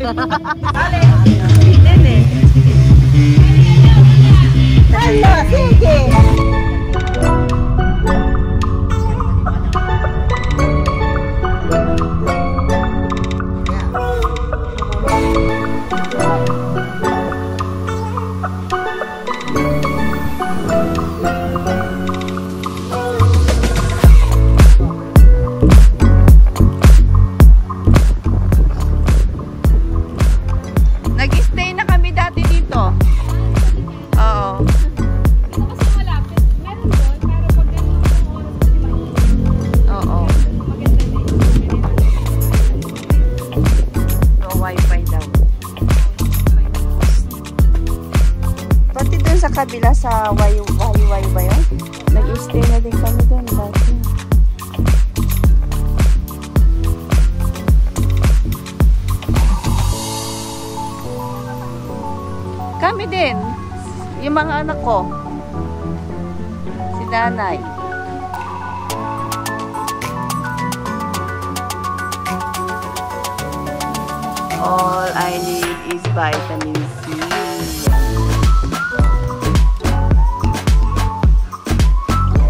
Hindi. Hala, sige. Nag-stay na kami dati dito. Oo. Oo. No wifi daw. Pati dun sa kabila sa Wayu ba yun? Nag-stay na din kami dun dati. Kami din. Yung mga anak ko. Si nanay. All I need is vitamin C.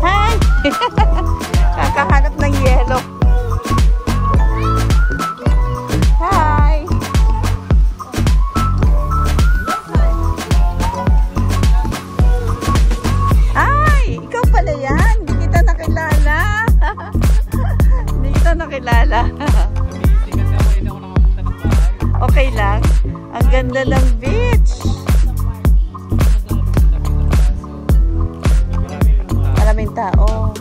Hi! Kakahanap ng yellow. Hi! Ay! Ikaw pala yan! Hindi kita nakilala. Hindi kita nakilala. Okay lang. Ang ganda ng beach. Maraming tao.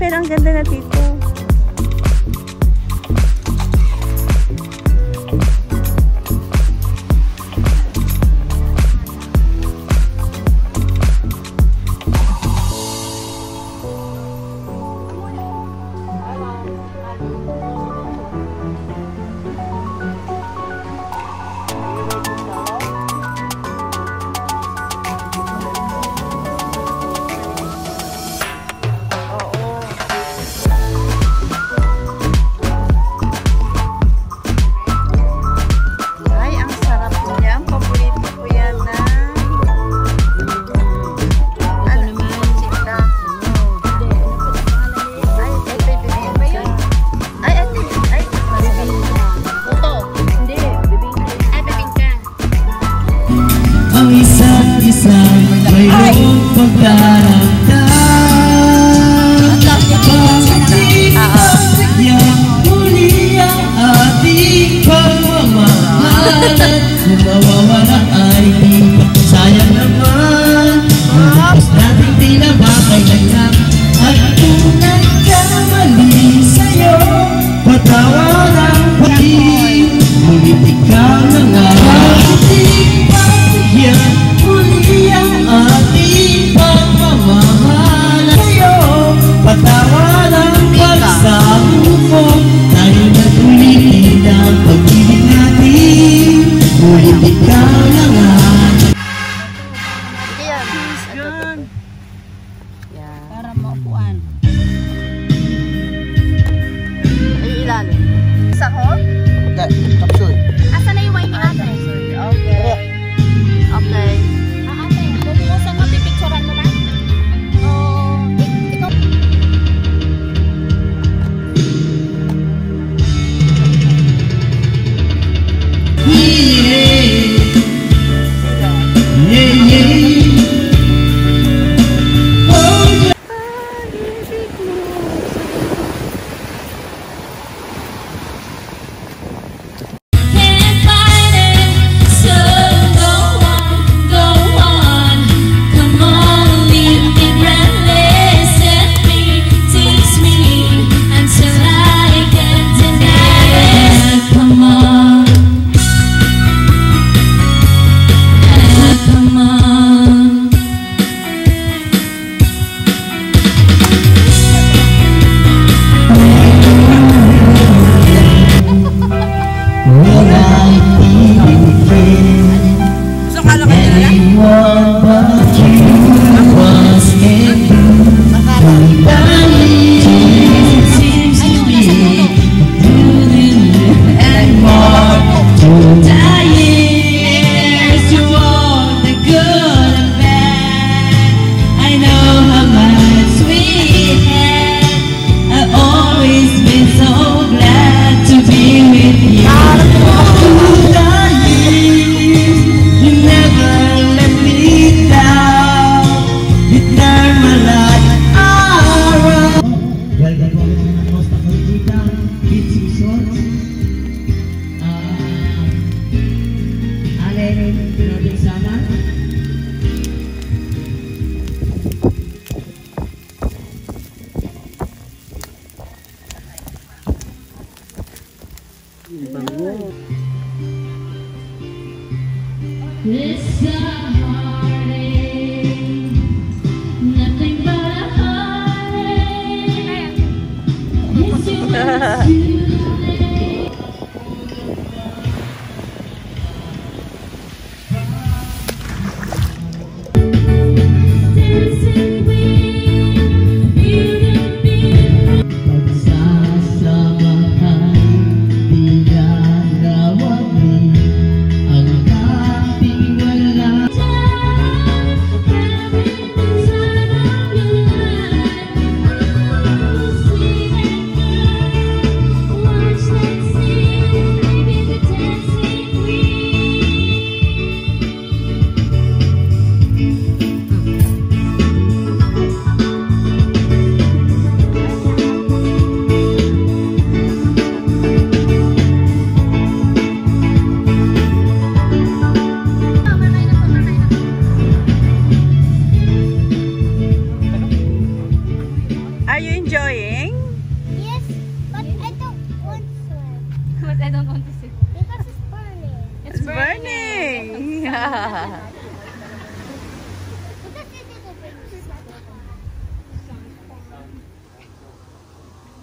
Pero ang ganda na dito. Ikaw na nga.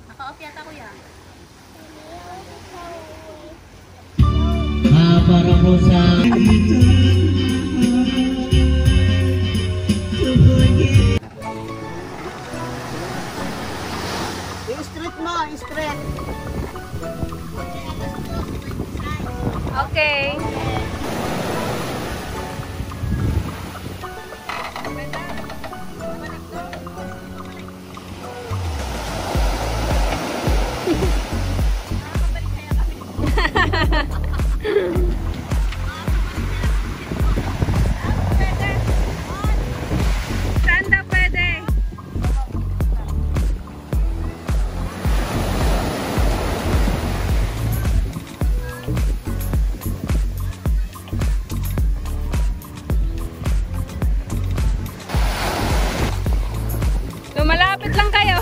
Naka-off yata kuya. Para po sa I-straight mo, i-straight. Okay. Saan daw pwede? Lumalapit lang kayo.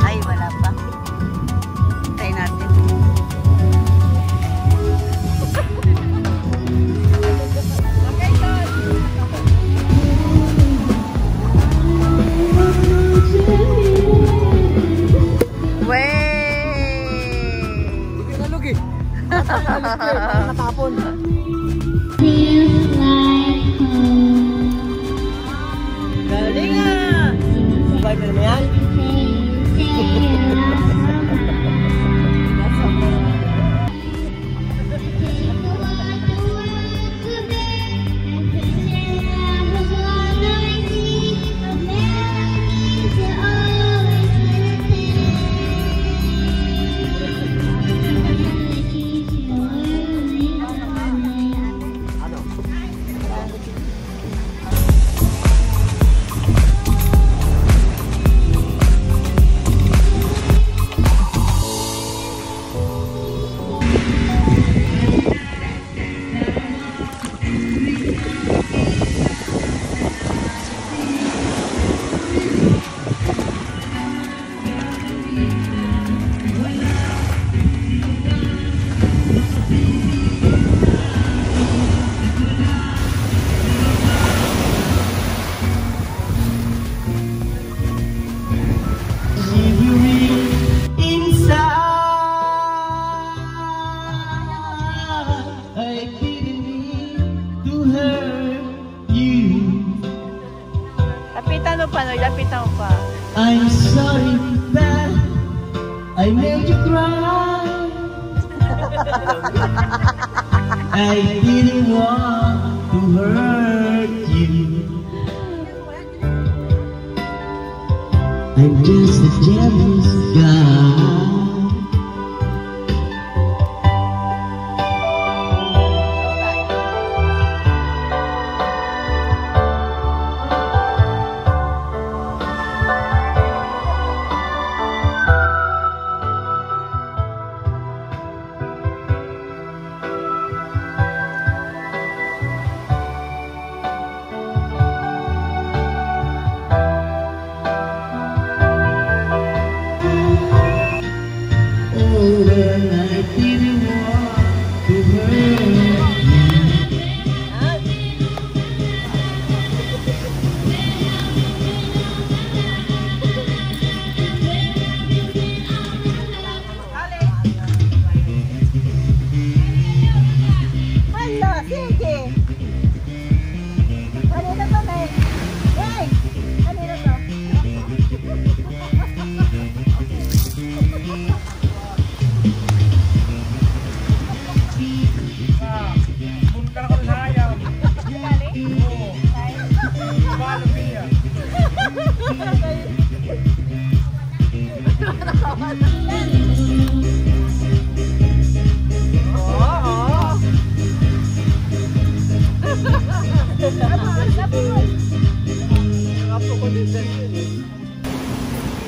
Ay, wala pa. Try natin. Natapon. Galing ah! Survivor mo yan? Lapitan mo pa, Noy. Lapitan mo pa. I'm sorry that I made you cry. I didn't want to hurt you. I'm just a jealous guy.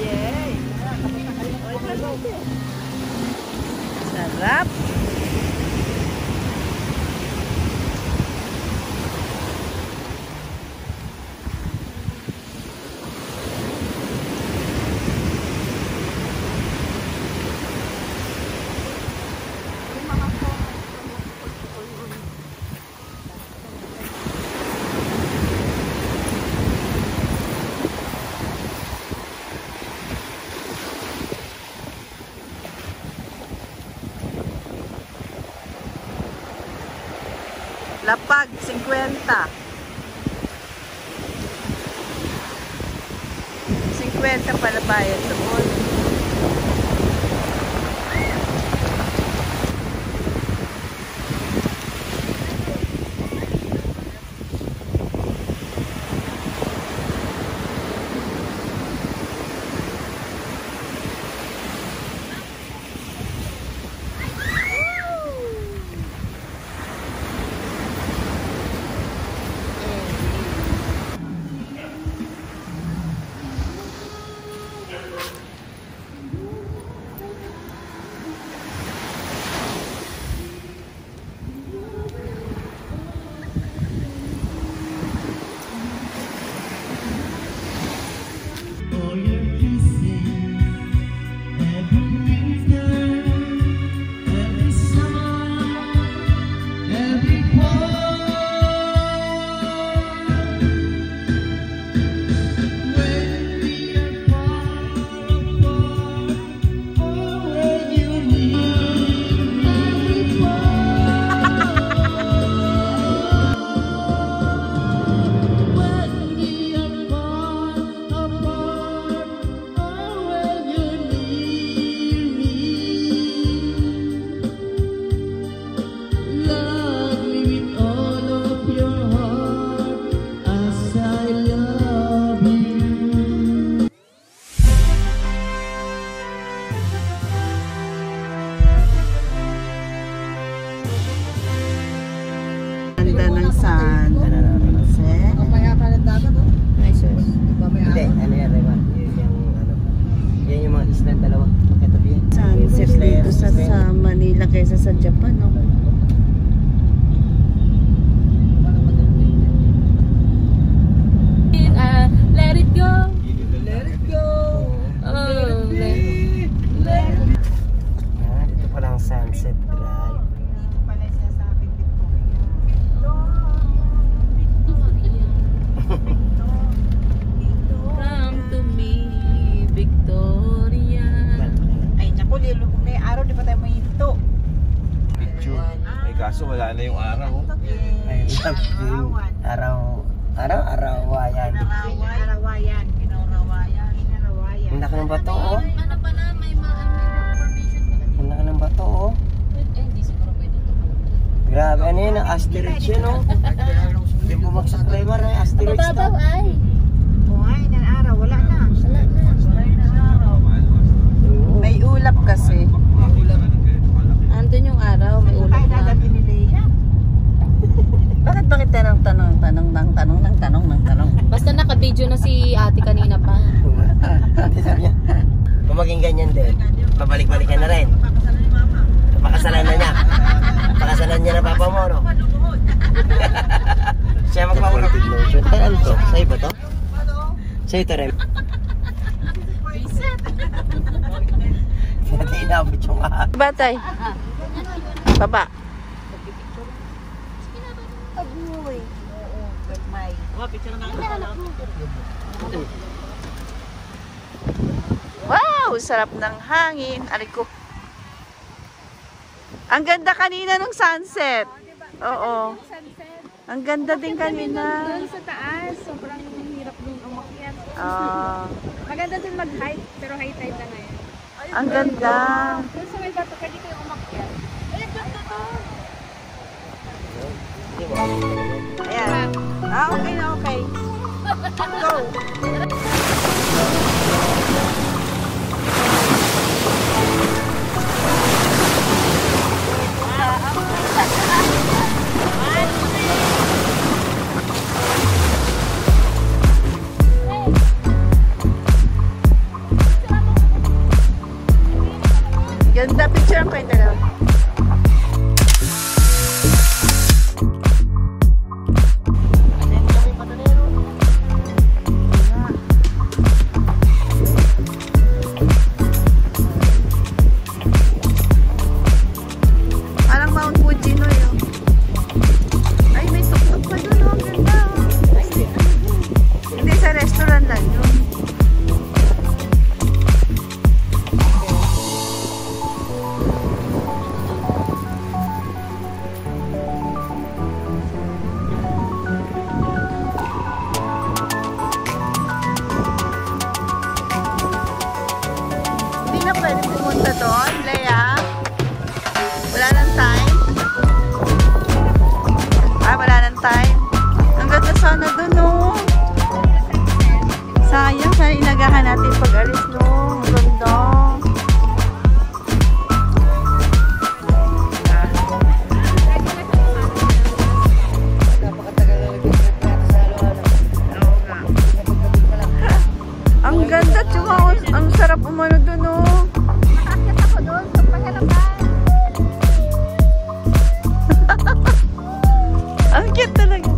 Yay! Sarap! Lapag, 50. 50 pala bayad doon. For your kisses, every winter, every summer, every fall. When we are far apart, or when you need me when we are far apart, or when you're near me, love me with all of your heart as I love you. Ganda ng sun. Mamaya pa ng dagat, oh. Nice. Mamaya Hindi, ano yan, Rewan? Yun yung, ano, yan yung mga island dalawa. Magkatabi yan. Sunset dito sa Manila kaysa sa Japan, no? Let it go. Let it go. Oh, Ito pala ang Sunset Drive. Dito pala siya sa aking come to me, Victoria. Ay, naku, lilubog na yung araw, di pa tayo mahinto. Picture. May kaso wala na yung araw. Ay, araw-wayan. Arawayan, Pinarawayan. Ang laki ng bato, oh. Ano pa na, may information pa Ang laki ng bato, oh. hindi siguro pwede ito. Grabe, ano yun, ang asteroids yun, oh. Yung bumagsak na yung ay asteroids to. ay. Buhay ng araw, wala na. Wala na. Oo. May ulap kasi. Andun yung araw, may Tayo ulan na. dadating ni Leia. Bakit tanong? Basta naka-video na si ate kanina pa. Sabi niya, kung maging ganyan din, pabalik-balikan na rin. Pakasalan ni Mama. Pakasalan na niya. Pakasalan niya na papa mo, no? Siya magpapulog. Ano to? Sa'yo ba to? Sa'yo to rin. Hindi inabot yung ahas. Batay. Baba. Wow! Sarap ng hangin. Aliko. Ang ganda kanina ng sunset. Oo. Ang ganda din kanina. Doon sa taas, sobrang hirap doon umakyat. Maganda din mag-hike, pero high tide na ngayon. Ang ganda. Doon sa may bato, pwede kayo umakyat. Ay, ganda to! Ayan. Okay na, okay. Go. time. Ang ganda sana doon, no? Sayang, sana inagahan natin pag-alis, no? Ang ganda. Ang ganda, tsaka ang sarap umano doon, no? Nakakit ako doon sa pahirapan. Ang cute talaga.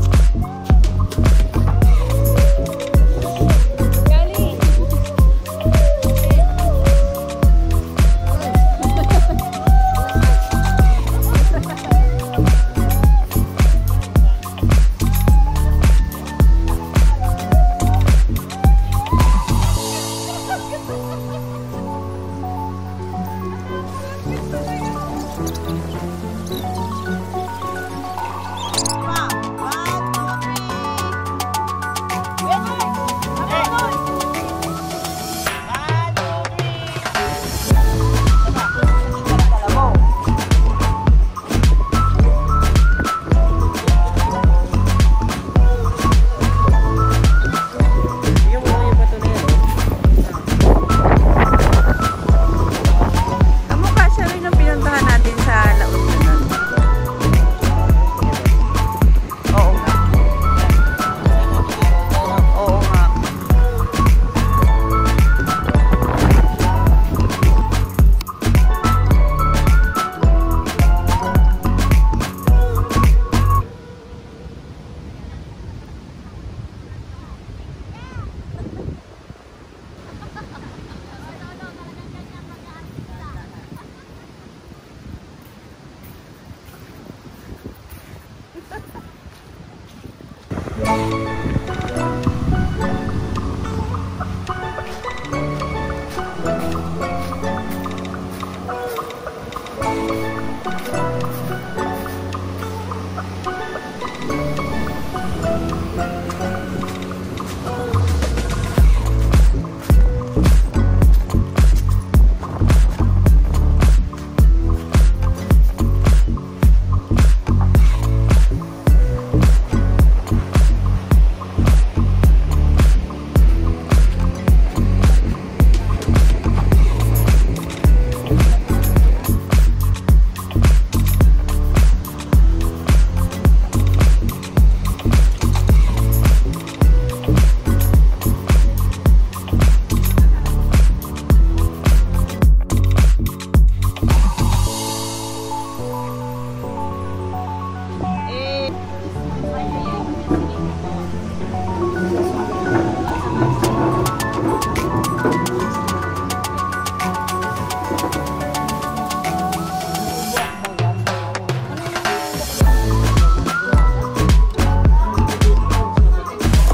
Galing. Kamukha siya rin ang pinuntahan natin sa La Union. Oo nga. Oo nga.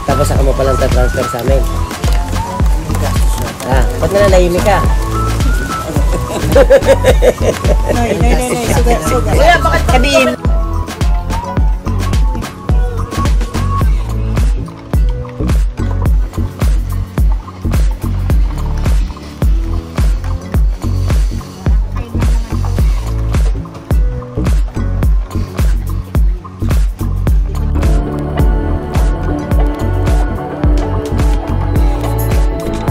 Tapos ako mo palang transfer sa amin. Ah, ba't nananahimik ka? Nay. Sugat. Kuya, bakit sabihin?